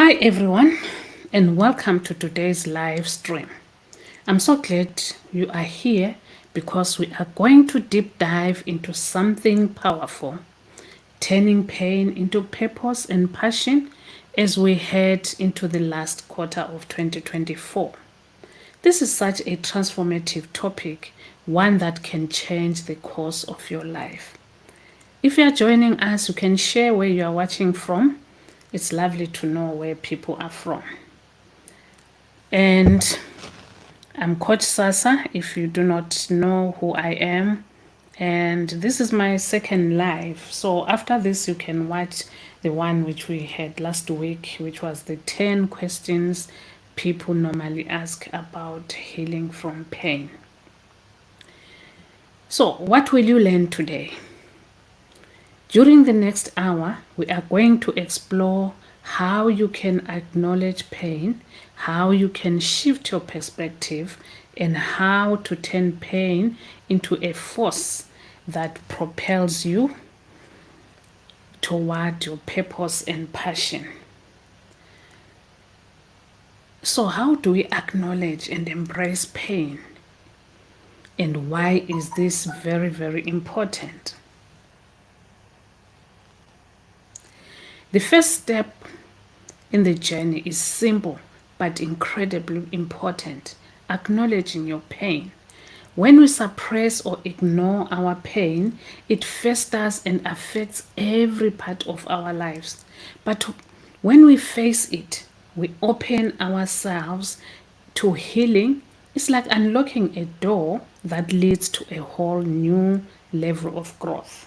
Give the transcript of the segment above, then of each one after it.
Hi everyone, and welcome to today's live stream. I'm so glad you are here because we are going to deep dive into something powerful, turning pain into purpose and passion as we head into the last quarter of 2024. This is such a transformative topic, one that can change the course of your life. If you are joining us, you can share where you are watching from. It's lovely to know where people are from. And I'm Coach Sasa, if you do not know who I am. And this is my second live. So after this, you can watch the one which we had last week, which was the 10 questions people normally ask about healing from pain. So what will you learn today? During the next hour, we are going to explore how you can acknowledge pain, how you can shift your perspective, and how to turn pain into a force that propels you toward your purpose and passion. So how do we acknowledge and embrace pain? And why is this very, very important? The first step in the journey is simple but incredibly important: acknowledging your pain. When we suppress or ignore our pain, it festers and affects every part of our lives. But when we face it, we open ourselves to healing. It's like unlocking a door that leads to a whole new level of growth.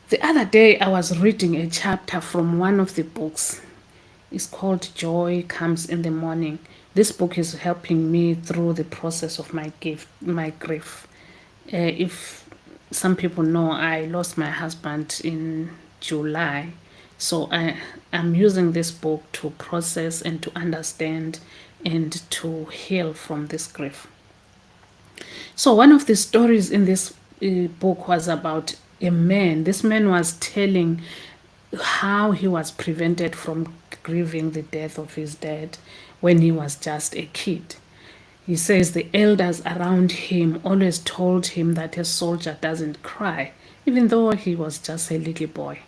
The other day, I was reading a chapter from one of the books. It's called Joy Comes in the Morning. This book is helping me through the process of my grief. If some people know, I lost my husband in July. So I'm using this book to process and to understand and to heal from this grief. So one of the stories in this book was about a man. This man was telling how he was prevented from grieving the death of his dad when he was just a kid. He says the elders around him always told him that a soldier doesn't cry, even though he was just a little boy.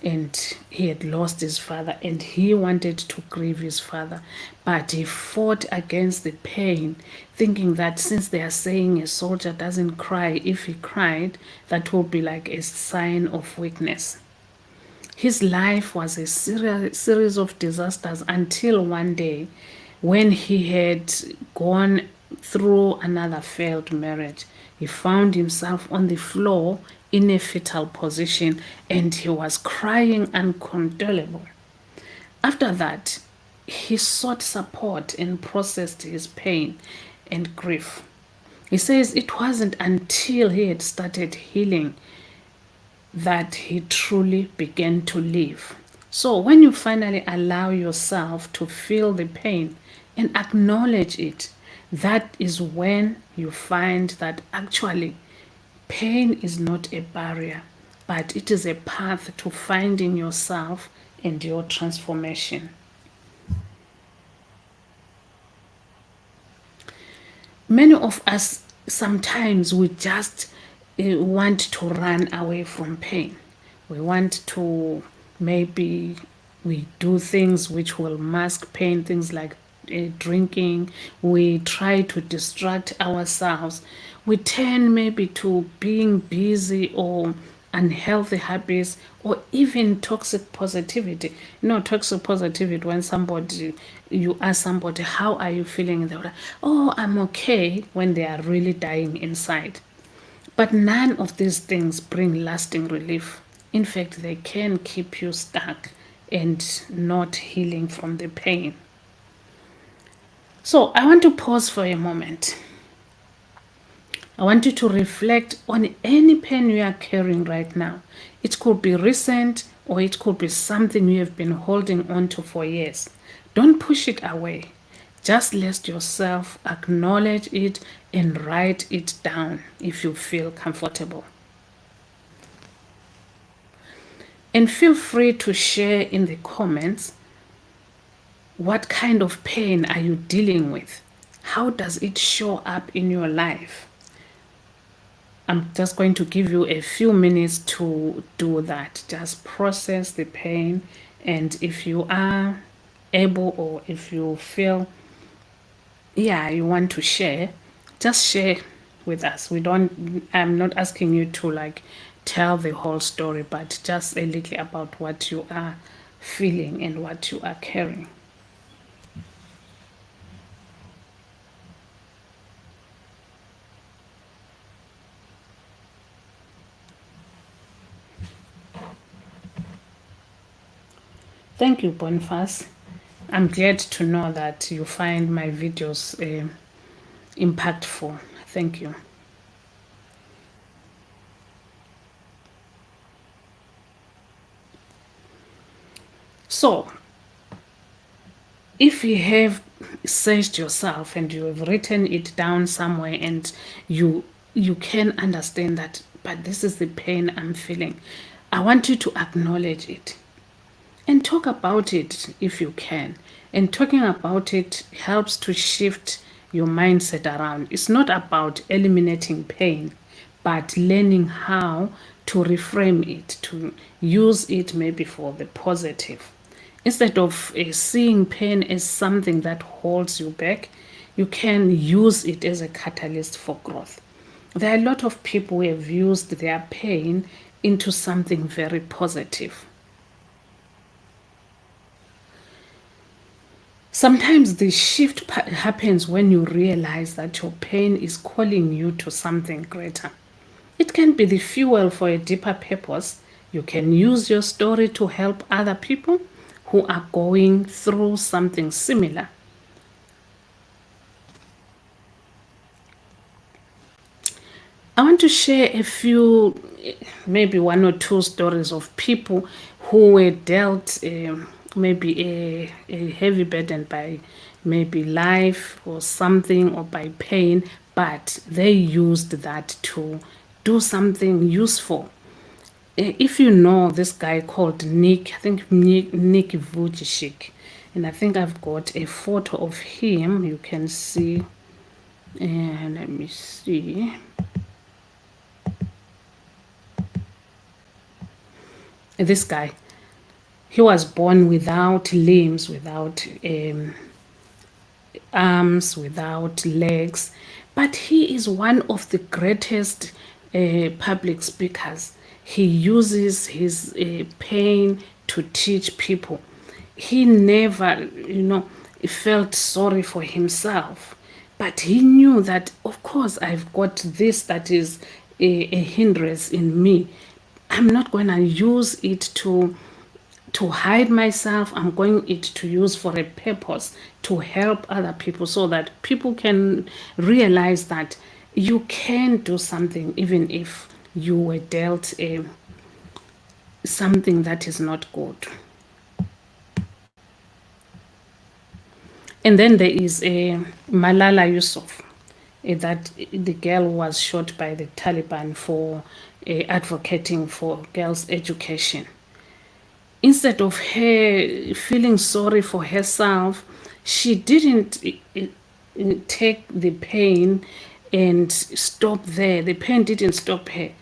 And he had lost his father and he wanted to grieve his father, but he fought against the pain, thinking that since they are saying a soldier doesn't cry, if he cried, that would be like a sign of weakness. His life was a series of disasters until one day when he had gone through another failed marriage. He found himself on the floor in a fetal position and he was crying uncontrollable. After that, he sought support and processed his pain and grief. He says it wasn't until he had started healing that he truly began to live. So when you finally allow yourself to feel the pain and acknowledge it, that is when you find that actually pain is not a barrier, but it is a path to finding yourself and your transformation. Many of us sometimes we just want to run away from pain. We want to, maybe we do things which will mask pain, things like drinking. We try to distract ourselves. We turn maybe to being busy or unhealthy habits or even toxic positivity. Toxic positivity, when you ask somebody, how are you feeling? They're like, oh, I'm okay, when they are really dying inside. But none of these things bring lasting relief. In fact, they can keep you stuck and not healing from the pain. So I want to pause for a moment. I want you to reflect on any pain you are carrying right now. It could be recent or it could be something you have been holding on to for years. Don't push it away. Just let yourself acknowledge it and write it down if you feel comfortable. And feel free to share in the comments, what kind of pain are you dealing with? How does it show up in your life? I'm just going to give you a few minutes to do that. Just process the pain. And if you are able, or if you feel, yeah, you want to share, just share with us. I'm not asking you to like tell the whole story, but just a little about what you are feeling and what you are carrying. Thank you, Boniface. I'm glad to know that you find my videos impactful. Thank you. So, if you have searched yourself and you have written it down somewhere, and you can understand that, but this is the pain I'm feeling, I want you to acknowledge it and talk about it if you can. And talking about it helps to shift your mindset around. It's not about eliminating pain, but learning how to reframe it, to use it maybe for the positive. Instead of seeing pain as something that holds you back, you can use it as a catalyst for growth. There are a lot of people who have used their pain into something very positive. Sometimes the shift happens when you realize that your pain is calling you to something greater. It can be the fuel for a deeper purpose. You can use your story to help other people who are going through something similar. I want to share a few, maybe one or two stories of people who were dealt maybe a heavy burden by maybe life or something, or by pain, but they used that to do something useful. If you know this guy called Nick, I think Nick Vujicic, and I think I've got a photo of him. You can see, and let me see. This guy, he was born without limbs, without arms, without legs, but he is one of the greatest public speakers. He uses his pain to teach people. He never, felt sorry for himself, but he knew that, of course, I've got this that is a hindrance in me. I'm not going to use it to hide myself. I'm going it to use for a purpose, to help other people, so that people can realize that you can do something even if you were dealt something that is not good. And then there is Malala Yousaf, that the girl was shot by the Taliban for advocating for girls' education. Instead of her feeling sorry for herself, she didn't take the pain and stop there. The pain didn't stop her.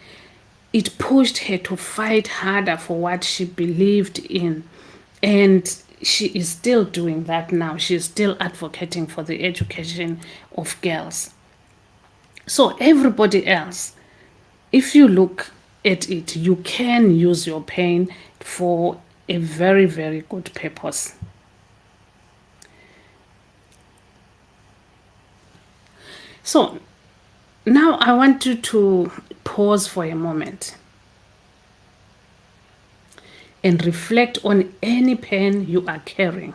It pushed her to fight harder for what she believed in. And she is still doing that now. She is still advocating for the education of girls. So, everybody else, if you look at it, you can use your pain for a very, very good purpose. So now I want you to pause for a moment and reflect on any pain you are carrying.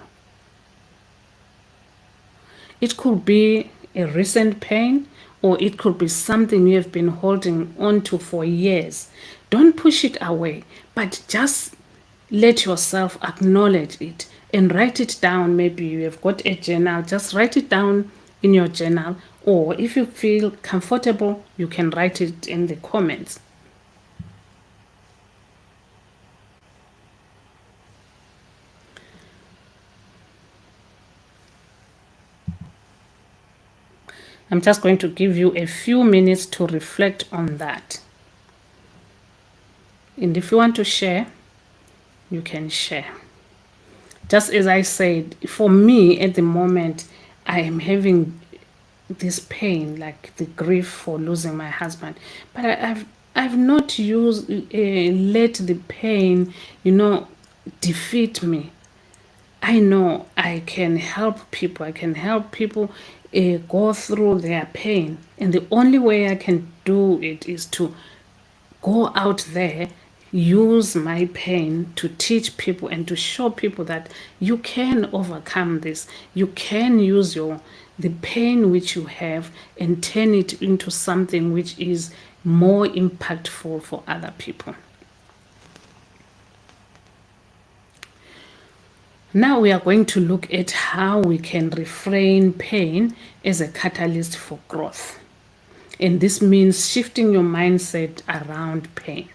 It could be a recent pain, or it could be something you have been holding on to for years. Don't push it away, but just let yourself acknowledge it and write it down. Maybe you have got a journal, just write it down in your journal, or if you feel comfortable, you can write it in the comments. I'm just going to give you a few minutes to reflect on that. And if you want to share, you can share. Just as I said, for me at the moment, I am having this pain, like the grief for losing my husband. But I've not let the pain, defeat me. I know I can help people. I can help people go through their pain. And the only way I can do it is to go out there, use my pain to teach people and to show people that you can overcome this. You can use the pain which you have and turn it into something which is more impactful for other people. Now we are going to look at how we can reframe pain as a catalyst for growth. And this means shifting your mindset around pain.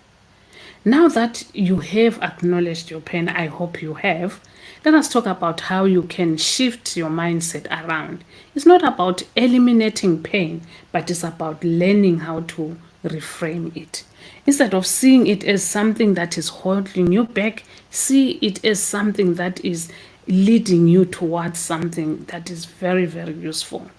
Now that you have acknowledged your pain, I hope you have, let us talk about how you can shift your mindset around. It's not about eliminating pain, but it's about learning how to reframe it. Instead of seeing it as something that is holding you back, see it as something that is leading you towards something that is very, very useful.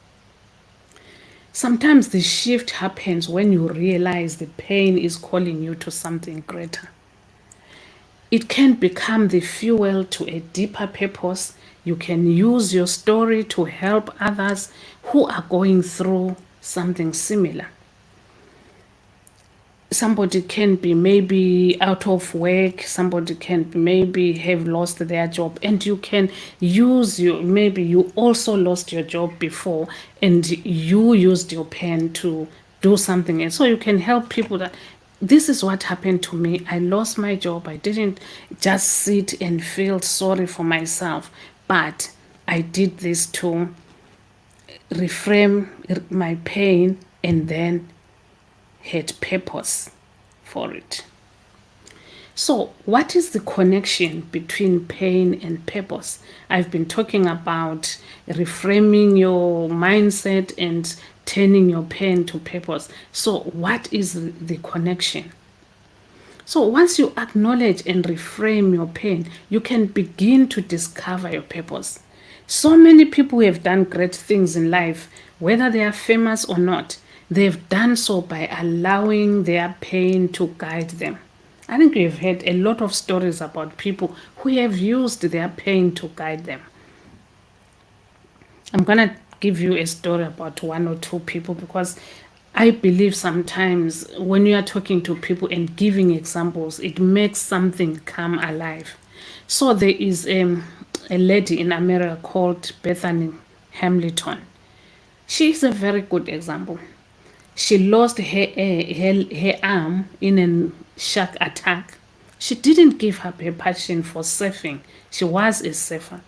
Sometimes the shift happens when you realize the pain is calling you to something greater. It can become the fuel to a deeper purpose. You can use your story to help others who are going through something similar. Somebody can be maybe out of work, somebody can maybe have lost their job, and you can use maybe you also lost your job before and you used your pain to do something. And so you can help people that this is what happened to me. I lost my job. I didn't just sit and feel sorry for myself, but I did this to reframe my pain and then had purpose for it. So, what is the connection between pain and purpose? I've been talking about reframing your mindset and turning your pain to purpose. So, what is the connection? So, once you acknowledge and reframe your pain, you can begin to discover your purpose. So many people have done great things in life, whether they are famous or not. They've done so by allowing their pain to guide them. I think we've heard a lot of stories about people who have used their pain to guide them. I'm going to give you a story about one or two people because I believe sometimes when you are talking to people and giving examples, it makes something come alive. So there is a lady in America called Bethany Hamilton. She is a very good example. She lost her arm in a shark attack. She didn't give up her passion for surfing. She was a surfer.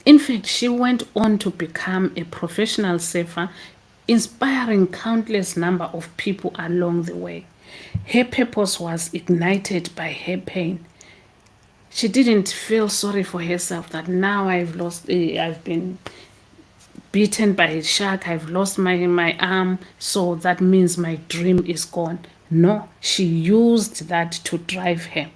In fact, she went on to become a professional surfer, inspiring countless number of people along the way. Her purpose was ignited by her pain. She didn't feel sorry for herself that now I've been beaten by a shark, I've lost my arm, so that means my dream is gone. No, she used that to drive her.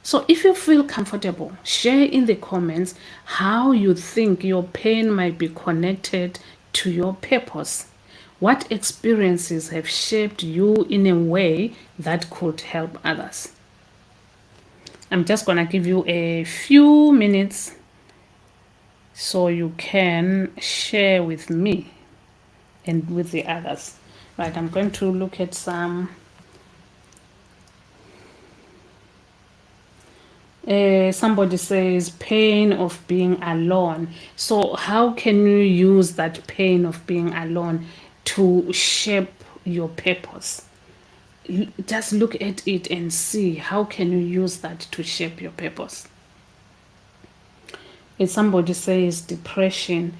So if you feel comfortable, share in the comments how you think your pain might be connected to your purpose. What experiences have shaped you in a way that could help others? I'm just going to give you a few minutes so you can share with me and with the others. Right, I'm going to look at some. Somebody says pain of being alone. So how can you use that pain of being alone to shape your purpose? Just look at it and see how can you use that to shape your purpose. If somebody says depression,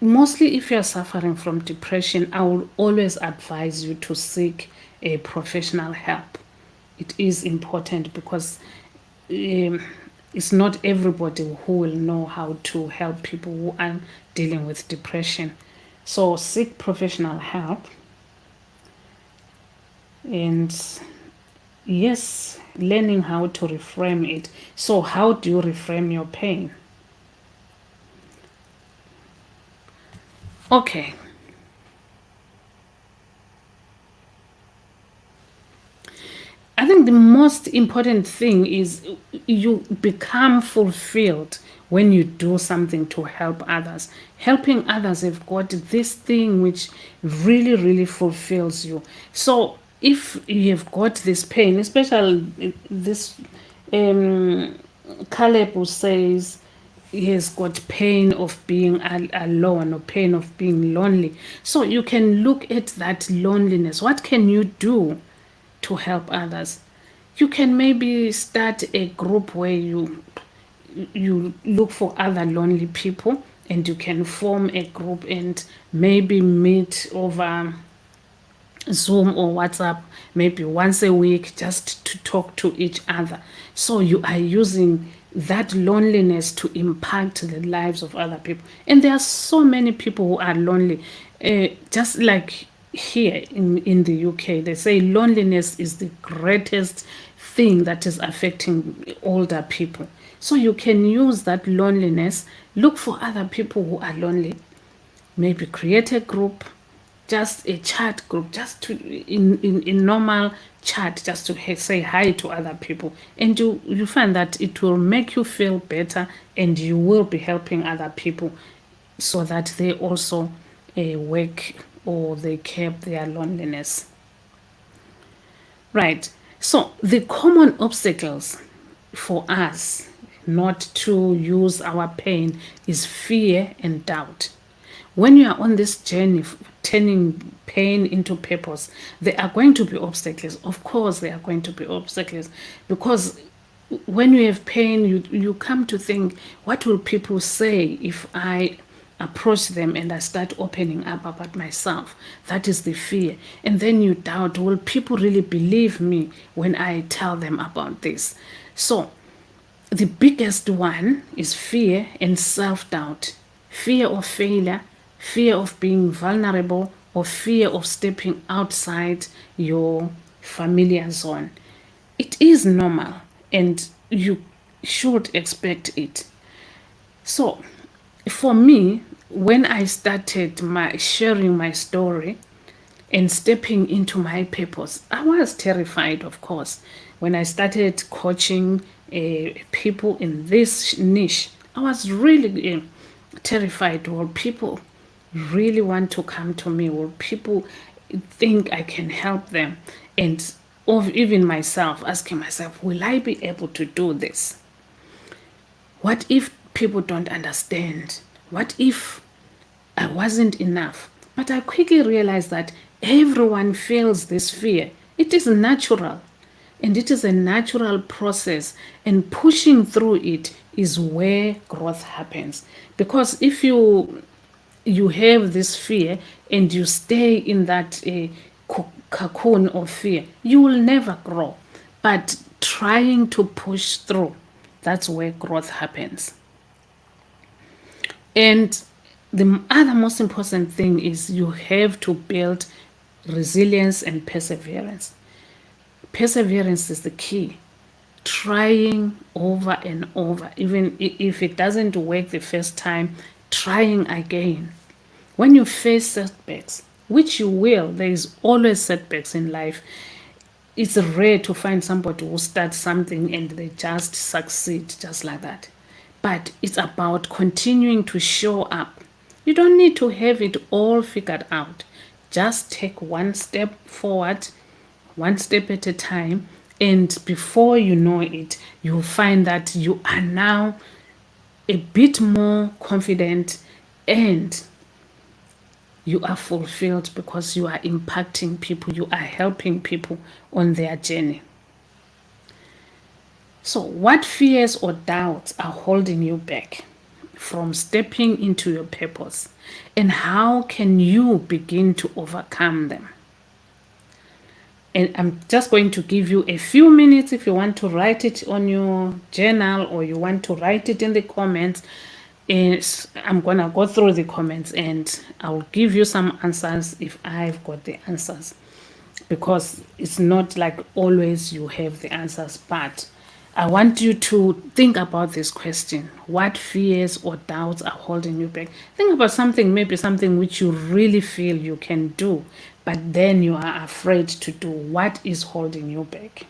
mostly if you're suffering from depression, I will always advise you to seek a professional help. It is important because It's not everybody who will know how to help people who are dealing with depression. So seek professional help. And yes, learning how to reframe it. So how do you reframe your pain? Okay. I think the most important thing is you become fulfilled when you do something to help others. Helping others have got this thing which really, really fulfills you. So if you have got this pain, especially this um, Caleb who says he has got pain of being alone or pain of being lonely. So you can look at that loneliness. What can you do to help others? You can maybe start a group where you look for other lonely people, and you can form a group and maybe meet over Zoom or WhatsApp maybe once a week just to talk to each other. So you are using that loneliness to impact the lives of other people. And there are so many people who are lonely. Just like here in the UK, they say loneliness is the greatest thing that is affecting older people. So you can use that loneliness, look for other people who are lonely, maybe create a group, just a chat group, just to in normal chat, just to say hi to other people, and you find that it will make you feel better, and you will be helping other people so that they also work or they curb their loneliness. Right. So the common obstacles for us not to use our pain is fear and doubt. When you are on this journey turning pain into purpose, there are going to be obstacles. Of course, there are going to be obstacles, because when you have pain, you come to think, what will people say if I approach them and I start opening up about myself? That is the fear. And then you doubt, will people really believe me when I tell them about this? So the biggest one is fear and self-doubt. Fear of failure, fear of being vulnerable, or fear of stepping outside your familiar zone. It is normal, and you should expect it. So for me, when I started my sharing my story and stepping into my purpose, I was terrified, of course. When I started coaching people in this niche, I was really terrified. Will people really want to come to me? Will people think I can help them? And of even myself, asking myself, will I be able to do this? What if people don't understand? What if I wasn't enough? But I quickly realized that everyone feels this fear. It is natural, and it is a natural process, and pushing through it is where growth happens. Because if you have this fear and you stay in that cocoon of fear, you will never grow. But trying to push through, that's where growth happens. And the other most important thing is you have to build resilience and perseverance. Perseverance is the key. Trying over and over, even if it doesn't work the first time, trying again. When you face setbacks, which you will, there is always setbacks in life. It's rare to find somebody who starts something and they just succeed just like that. But it's about continuing to show up. You don't need to have it all figured out. Just take one step forward, one step at a time, and before you know it, you'll find that you are now a bit more confident, and you are fulfilled because you are impacting people, you are helping people on their journey. So, what fears or doubts are holding you back from stepping into your purpose, and how can you begin to overcome them? And I'm just going to give you a few minutes if you want to write it on your journal or you want to write it in the comments. I'm going to go through the comments and I'll give you some answers if I've got the answers, because it's not like always you have the answers, but I want you to think about this question. What fears or doubts are holding you back? Think about something, maybe something which you really feel you can do, but then you are afraid to do. What is holding you back?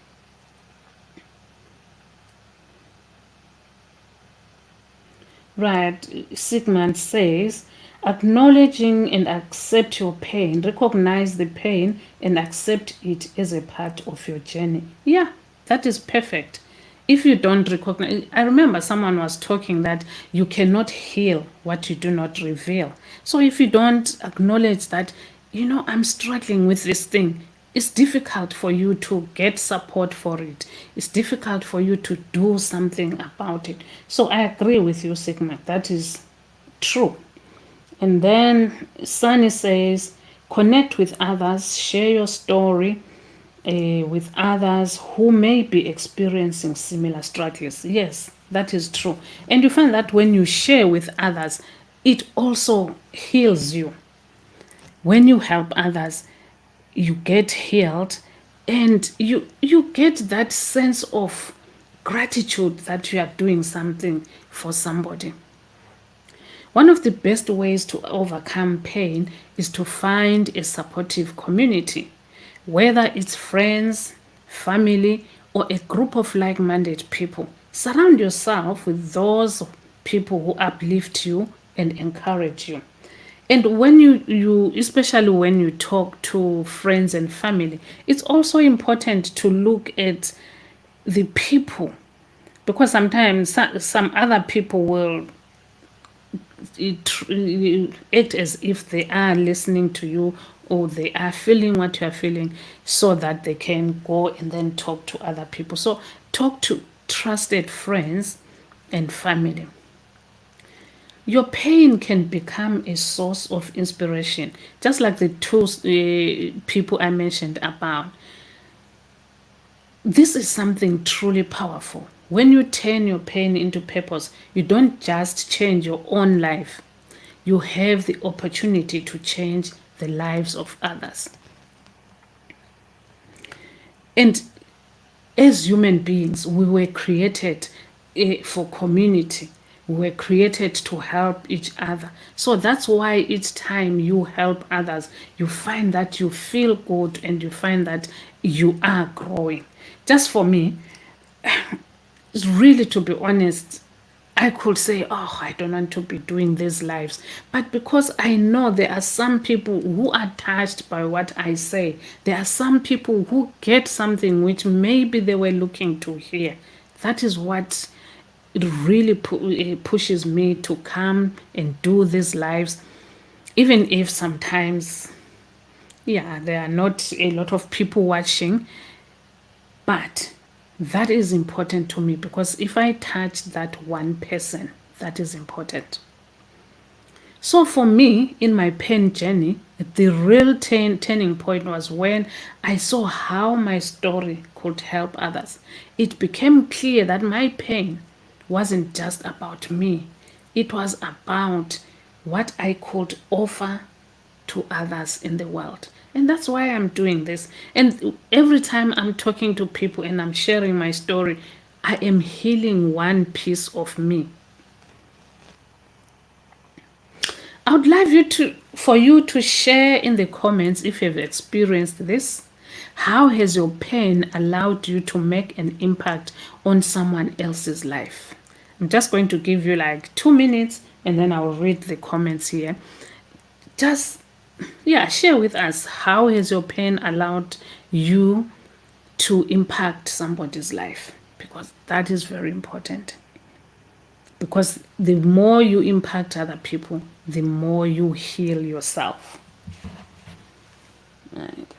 Right, Sigmund says, acknowledging and accept your pain, recognize the pain and accept it as a part of your journey. Yeah, that is perfect. If you don't recognize, I remember someone was talking that you cannot heal what you do not reveal. So if you don't acknowledge that, I'm struggling with this thing, it's difficult for you to get support for it. It's difficult for you to do something about it. So I agree with you, Sigma. That is true. And then Sunny says, connect with others, share your story with others who may be experiencing similar struggles. Yes, that is true. And you find that when you share with others, it also heals you. When you help others, you get healed, and you get that sense of gratitude that you are doing something for somebody. One of the best ways to overcome pain is to find a supportive community, whether it's friends, family, or a group of like-minded people. Surround yourself with those people who uplift you and encourage you. And when you especially when you talk to friends and family, it's also important to look at the people, because sometimes some other people will act as if they are listening to you or they are feeling what you are feeling, so that they can go and then talk to other people. So talk to trusted friends and family. Your pain can become a source of inspiration, just like the two people I mentioned about. This is something truly powerful. When you turn your pain into purpose, you don't just change your own life, you have the opportunity to change the lives of others. And as human beings, we were created for community. We were created to help each other. So that's why each time you help others, you find that you feel good and you find that you are growing. Just for me, really, to be honest, I could say, oh, I don't want to be doing these lives. But because I know there are some people who are touched by what I say, there are some people who get something which maybe they were looking to hear. That is what it really pushes me to come and do these lives, even if sometimes, yeah, there are not a lot of people watching, but that is important to me, because if I touch that one person, that is important. So for me, in my pain journey, the real turning point was when I saw how my story could help others. It became clear that my pain wasn't just about me. It was about what I could offer to others in the world. And that's why I'm doing this. And every time I'm talking to people and I'm sharing my story, I am healing one piece of me. I would love for you to share in the comments if you've experienced this. How has your pain allowed you to make an impact on someone else's life? I'm just going to give you like 2 minutes and then I'll read the comments here. Just, yeah, share with us, how has your pain allowed you to impact somebody's life? Because that is very important. Because the more you impact other people, the more you heal yourself. Right.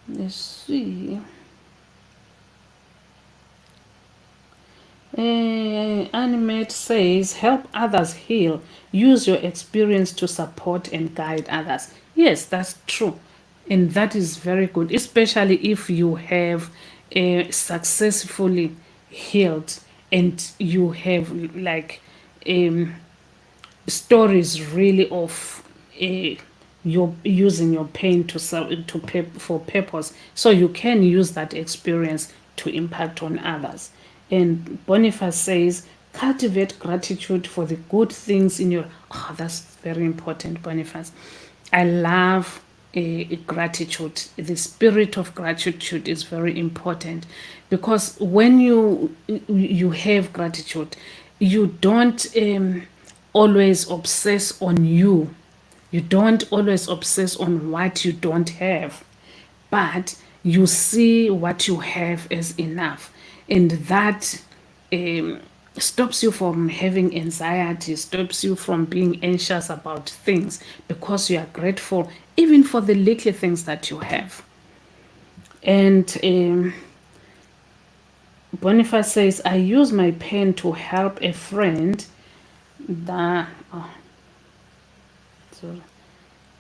Let's see. Animate says, help others heal. Use your experience to support and guide others. Yes, that's true. And that is very good, especially if you have successfully healed and you have like um, stories really of your using your pain for purpose, so you can use that experience to impact on others. And Boniface says, cultivate gratitude for the good things in your. Oh, that's very important, Boniface. I love gratitude. The spirit of gratitude is very important, because when you have gratitude, you don't always obsess on you. You don't always obsess on what you don't have, but you see what you have as enough, and that um, stops you from having anxiety, stops you from being anxious about things, because you are grateful even for the little things that you have. And Boniface says, I use my pen to help a friend that, oh, sorry,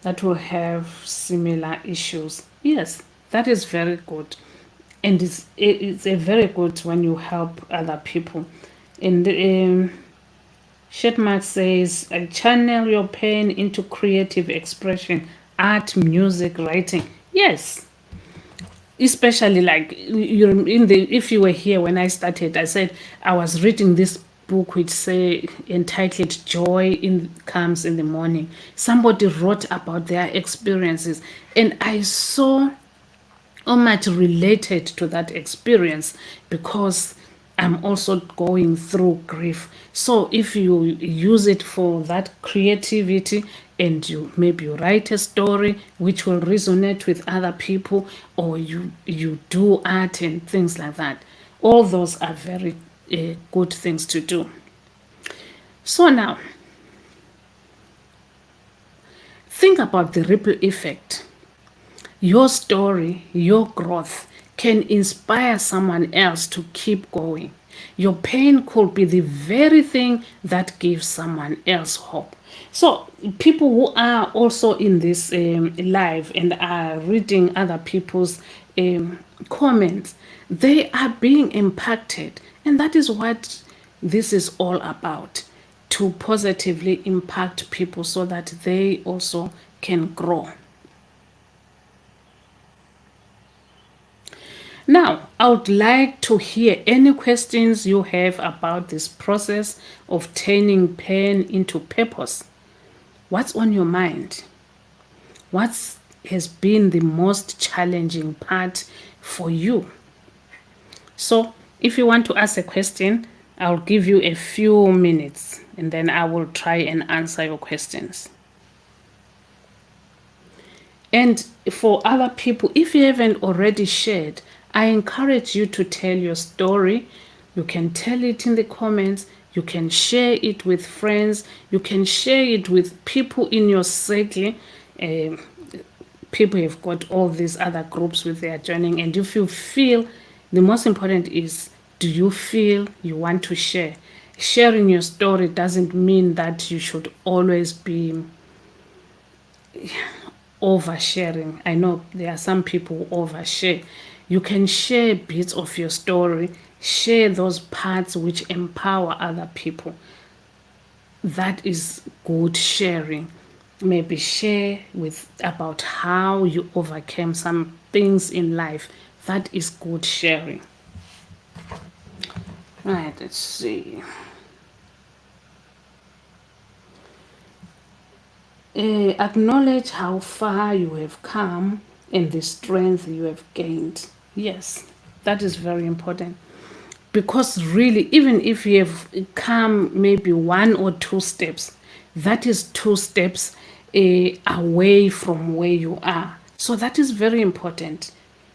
that will have similar issues. Yes, that is very good. And it's a very good when you help other people. And Shetmark says, channel your pain into creative expression, art, music, writing. Yes, especially like you're in the. If you were here when I started, I said I was reading this book which say entitled "Joy Comes in the Morning." Somebody wrote about their experiences, and I saw how much related to that experience, because I'm also going through grief. So if you use it for that creativity, and you write a story which will resonate with other people, or you do art and things like that, all those are very good things to do. So now think about the ripple effect. Your story, your growth can inspire someone else to keep going. Your pain could be the very thing that gives someone else hope. So, people who are also in this live and are reading other people's comments, they are being impacted. And that is what this is all about, to positively impact people so that they also can grow. Now, I would like to hear any questions you have about this process of turning pain into purpose. What's on your mind? What has been the most challenging part for you? So, if you want to ask a question, I'll give you a few minutes and then I will try and answer your questions. And for other people, if you haven't already shared, I encourage you to tell your story. You can tell it in the comments. You can share it with friends. You can share it with people in your circle. Uh, People have got all these other groups with their joining. And if you feel, the most important is, do you feel you want to share? Sharing your story doesn't mean that you should always be oversharing. I know there are some people who overshare. You can share bits of your story, share those parts which empower other people. That is good sharing. Maybe share with about how you overcame some things in life. That is good sharing. Right, let's see. Acknowledge how far you have come and the strength you have gained. Yes, that is very important. Because really, even if you have come maybe one or two steps, that is two steps away from where you are. So that is very important.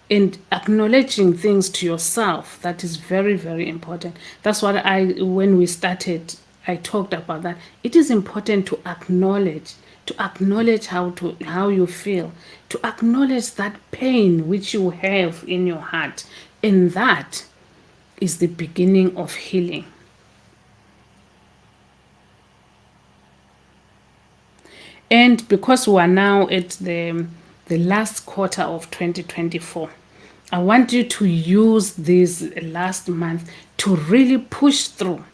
And acknowledging things to yourself, that is very, very important. That's what when we started, I talked about that. It is important to acknowledge how you feel, to acknowledge that pain which you have in your heart, and that is the beginning of healing. And because we are now at the the last quarter of 2024. I want you to use this last month to really push through.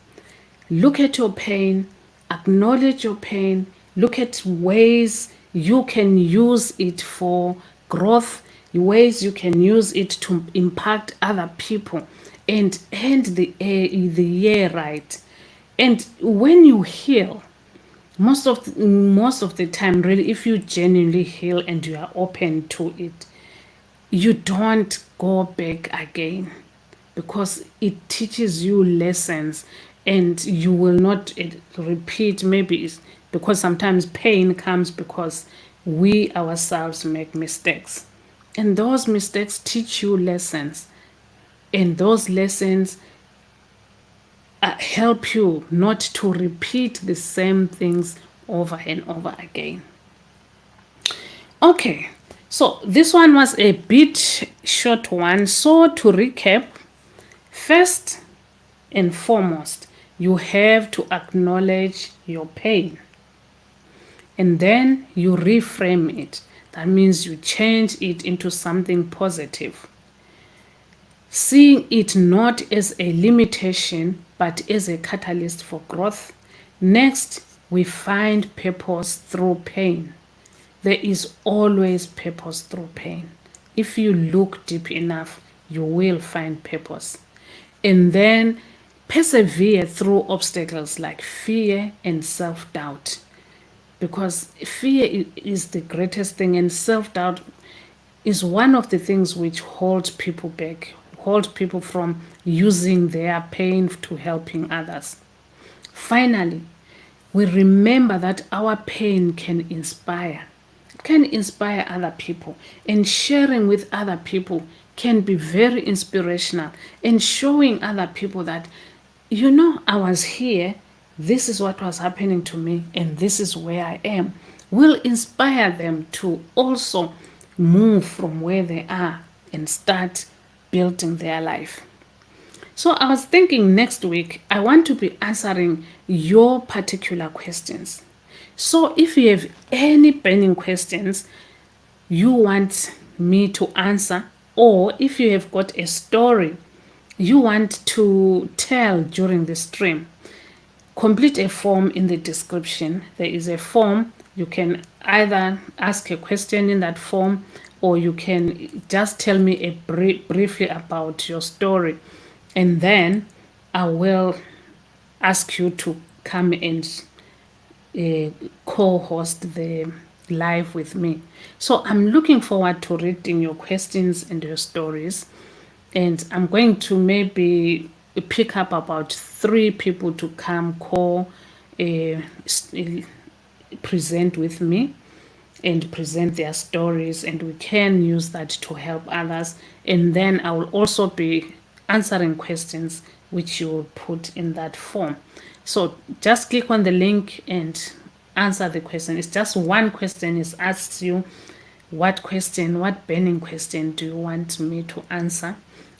Look at your pain, acknowledge your pain, look at ways you can use it for growth, ways you can use it to impact other people, and end the year right. And when you heal, most of the time, really, if you genuinely heal and you are open to it, you don't go back again, because it teaches you lessons, and you will not repeat. Maybe it's because sometimes pain comes because we ourselves make mistakes, and those mistakes teach you lessons, and those lessons help you not to repeat the same things over and over again. Okay, so this one was a bit short one. So to recap, first and foremost, you have to acknowledge your pain, and then you reframe it. That means you change it into something positive, seeing it not as a limitation but as a catalyst for growth. Next, we find purpose through pain. There is always purpose through pain. If you look deep enough, you will find purpose. And then persevere through obstacles like fear and self doubt. Because fear is the greatest thing, and self doubt is one of the things which holds people back, hold people from using their pain to helping others. Finally, we remember that our pain can inspire. It can inspire other people, and sharing with other people can be very inspirational, and showing other people that, I was here, this is what was happening to me, and this is where I am, will inspire them to also move from where they are and start building their life. So I was thinking next week, I want to be answering your particular questions. So if you have any burning questions you want me to answer, or if you have got a story you want to tell during the stream, complete a form in the description. There is a form. You can either ask a question in that form, or you can just tell me briefly about your story, and then I will ask you to come and co-host the live with me. So I'm looking forward to reading your questions and your stories, and I'm going to maybe pick up about 3 people to come present with me and present their stories, and we can use that to help others. And then I will also be answering questions which you will put in that form. So just click on the link and answer the question. It's just one question. It asks you what burning question do you want me to answer?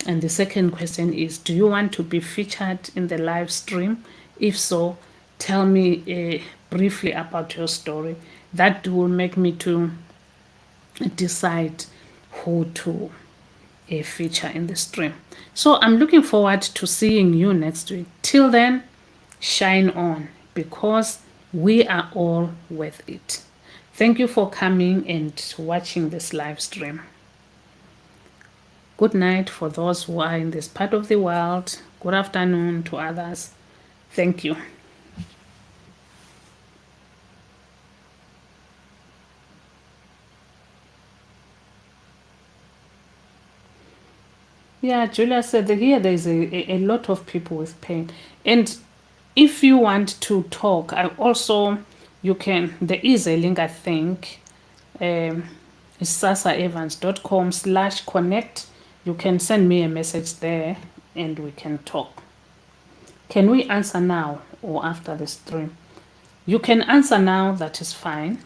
And the second question is, do you want to be featured in the live stream? If so, tell me briefly about your story. That will make me to decide who to feature in the stream. So I'm looking forward to seeing you next week. Till then, shine on, because we are all worth it. Thank you for coming and watching this live stream. Good night for those who are in this part of the world. Good afternoon to others. Thank you. Yeah, Julia said that here there's a lot of people with pain. And if you want to talk, there is a link, I think, it's sasaevans.com/connect. You can send me a message there and we can talk. Can we answer now or after the stream? You can answer now, that is fine.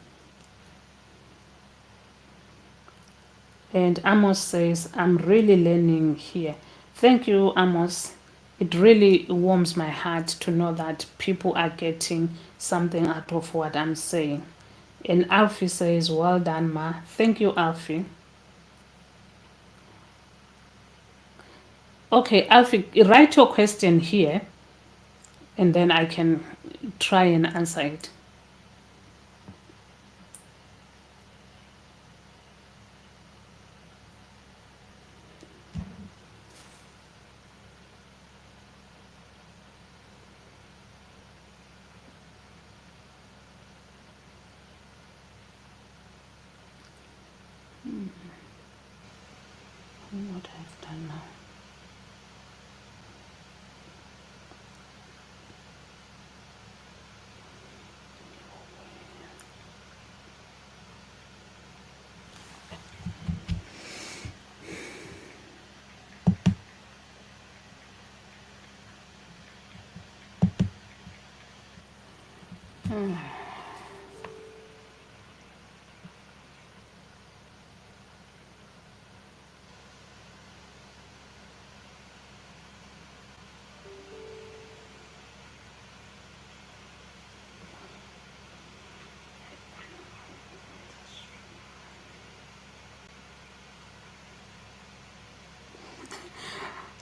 And Amos says, I'm really learning here. Thank you, Amos. It really warms my heart to know that people are getting something out of what I'm saying. And Alfie says, well done, Ma. Thank you, Alfie. Okay, Alfie, write your question here and then I can try and answer it. What I've done now.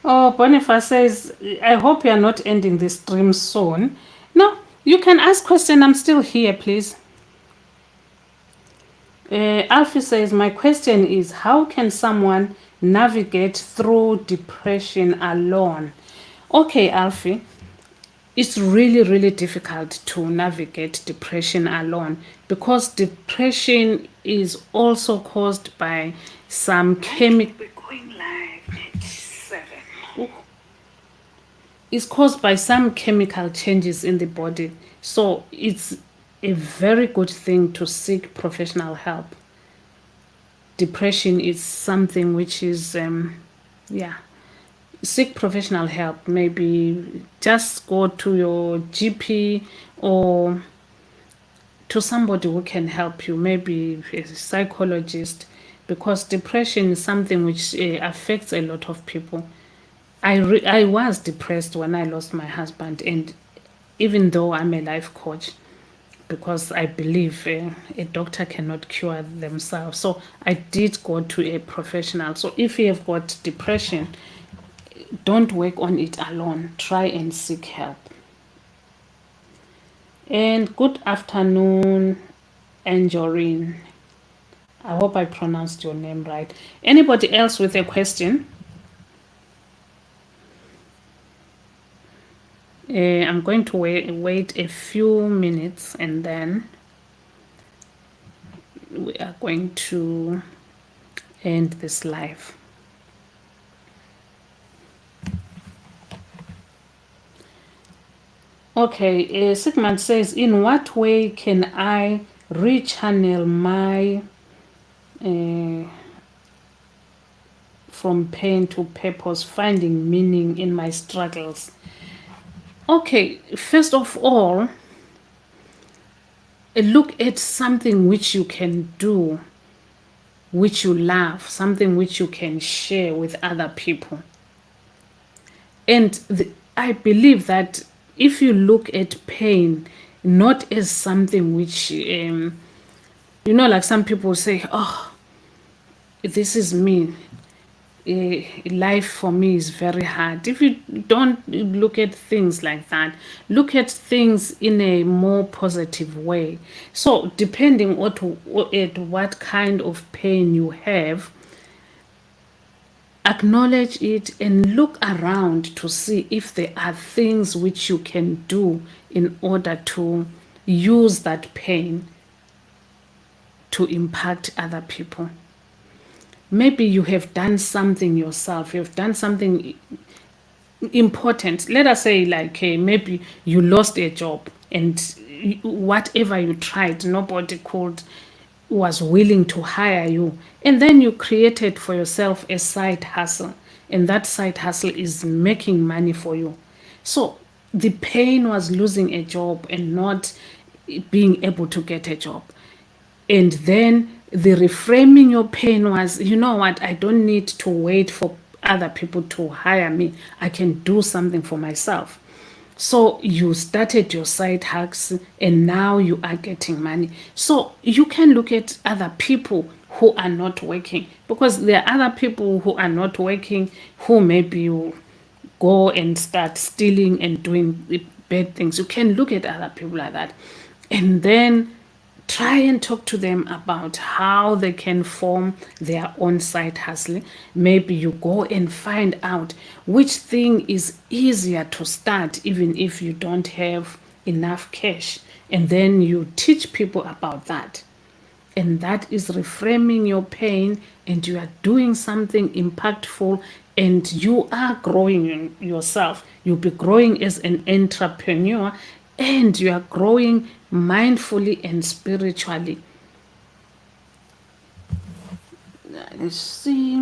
Oh, Boniface says, I hope you are not ending this stream soon. No, you can ask question. I'm still here, please. Alfie says, my question is, how can someone navigate through depression alone? Okay, Alfie, it's really, really difficult to navigate depression alone because depression is also caused by some chemical. We're going live 7. It's caused by some chemical changes in the body. So it's a very good thing to seek professional help. Depression is something which is, seek professional help. Maybe just go to your GP or to somebody who can help you, maybe a psychologist, because depression is something which affects a lot of people. I was depressed when I lost my husband, and even though I'm a life coach, because I believe a doctor cannot cure themselves. So I did go to a professional. So if you have got depression, don't work on it alone. Try and seek help. And good afternoon, Angeline. I hope I pronounced your name right. Anybody else with a question? I'm going to wait a few minutes and then we are going to end this live. Okay, Sigmund says, in what way can I rechannel my from pain to purpose, finding meaning in my struggles? Okay, first of all, look at something which you can do, which you love, something which you can share with other people. And I believe that if you look at pain not as something which, like some people say, oh, this is me. Life for me is very hard. If you don't look at things like that, look at things in a more positive way. So depending at what kind of pain you have, acknowledge it and look around to see if there are things which you can do in order to use that pain to impact other people. Maybe you have done something yourself, you've done something important. Let us say, like, maybe you lost a job and whatever you tried, nobody was willing to hire you. And then you created for yourself a side hustle, and that side hustle is making money for you. So the pain was losing a job and not being able to get a job. And then the reframing your pain was, you know what, I don't need to wait for other people to hire me. I can do something for myself. So you started your side hacks and now you are getting money. So you can look at other people who are not working, because there are other people who are not working who maybe will go and start stealing and doing bad things. You can look at other people like that and then try and talk to them about how they can form their own side hustle. Maybe you go and find out which thing is easier to start, even if you don't have enough cash, and then you teach people about that. And that is reframing your pain, and you are doing something impactful, and you are growing yourself. You'll be growing as an entrepreneur, and you are growing mindfully and spiritually. Let's see.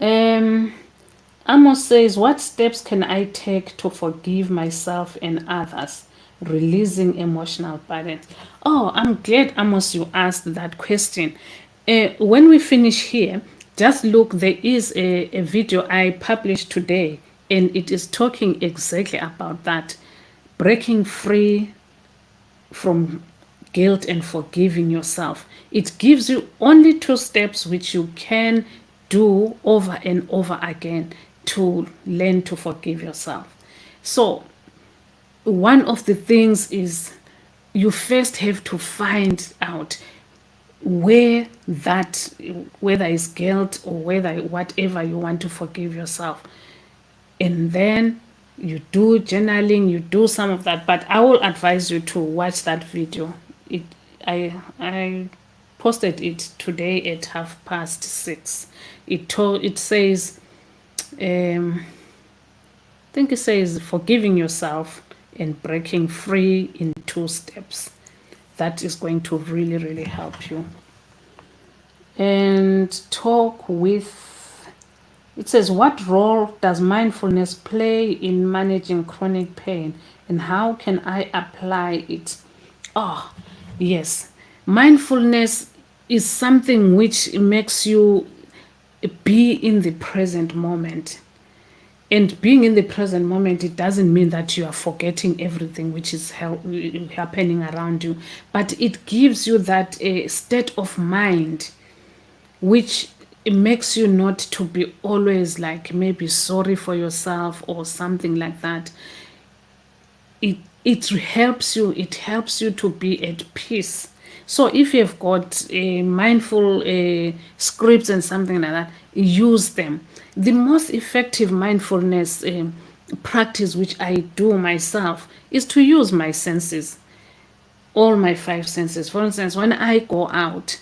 Um, Amos says, what steps can I take to forgive myself and others, releasing emotional burden? Oh, I'm glad, Amos, you asked that question. When we finish here, just look, there is a video I published today, and it is talking exactly about that, breaking free from guilt and forgiving yourself. It gives you only 2 steps which you can do over and over again to learn to forgive yourself. So, one of the things is you first have to find out where that, whether it's guilt or whether whatever you want to forgive yourself, and then you do journaling, you do some of that. But I will advise you to watch that video. it I posted it today at 6:30. It says, I think it says forgiving yourself and breaking free in 2 steps. That is going to really, really help you. And talk with, it says, what role does mindfulness play in managing chronic pain, and how can I apply it? Oh, yes. Mindfulness is something which makes you be in the present moment. And being in the present moment, it doesn't mean that you are forgetting everything which is happening around you, but it gives you that state of mind which makes you not to be always like maybe sorry for yourself or something like that. It helps you to be at peace. So if you've got mindful scripts and something like that, use them. The most effective mindfulness practice which I do myself is to use my senses, all my 5 senses. For instance, when I go out,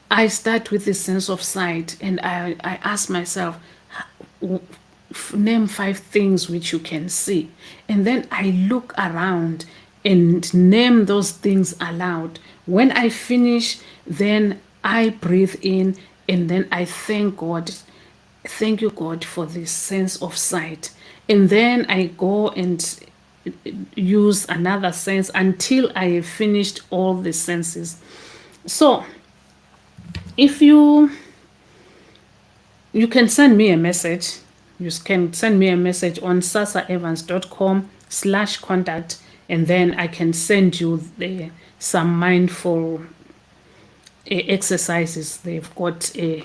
I start with the sense of sight, and I ask myself, name 5 things which you can see. And then I look around and name those things aloud. When I finish, then I breathe in, and then I thank God. Thank you, God, for this sense of sight. And then I go and use another sense until I have finished all the senses. So if you can send me a message. You can send me a message on sasaevans.com/contact, and then I can send you some mindful exercises. They've got a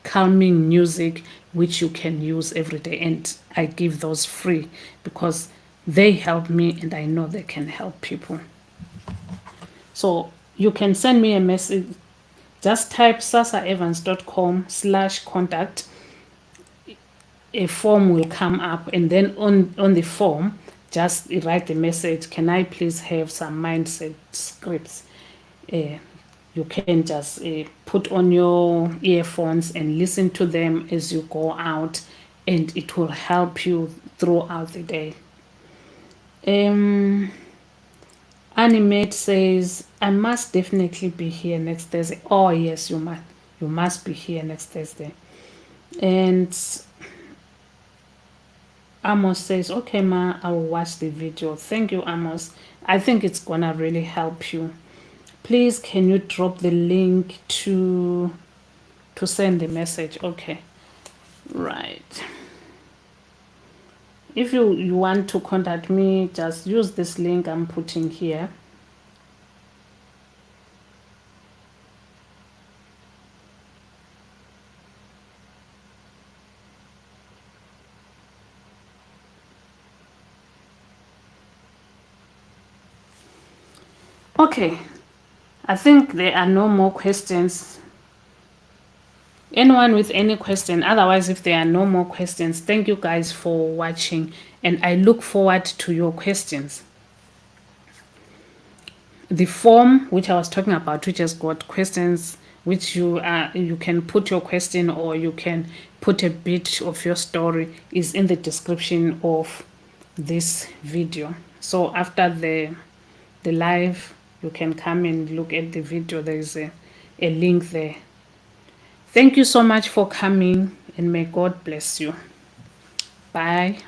calming music which you can use every day, and I give those free because they help me and I know they can help people. So you can send me a message. Just type sasaevans.com/contact. A form will come up, and then on the form, just write the message, can I please have some mindset scripts? You can just put on your earphones and listen to them as you go out, and it will help you throughout the day. Animate says, I must definitely be here next Thursday. Oh yes, you must be here next Thursday. And Amos says, okay ma, I will watch the video. Thank you, Amos. I think it's gonna really help you. Please, can you drop the link to send the message? Okay, right. If you want to contact me, just use this link I'm putting here. Okay, I think there are no more questions. Anyone with any question? Otherwise, if there are no more questions, thank you guys for watching, and I look forward to your questions. The form which I was talking about, which has got questions, which you can put your question or you can put a bit of your story, is in the description of this video. So after the live, you can come and look at the video. There is a link there. Thank you so much for coming, and may God bless you. Bye.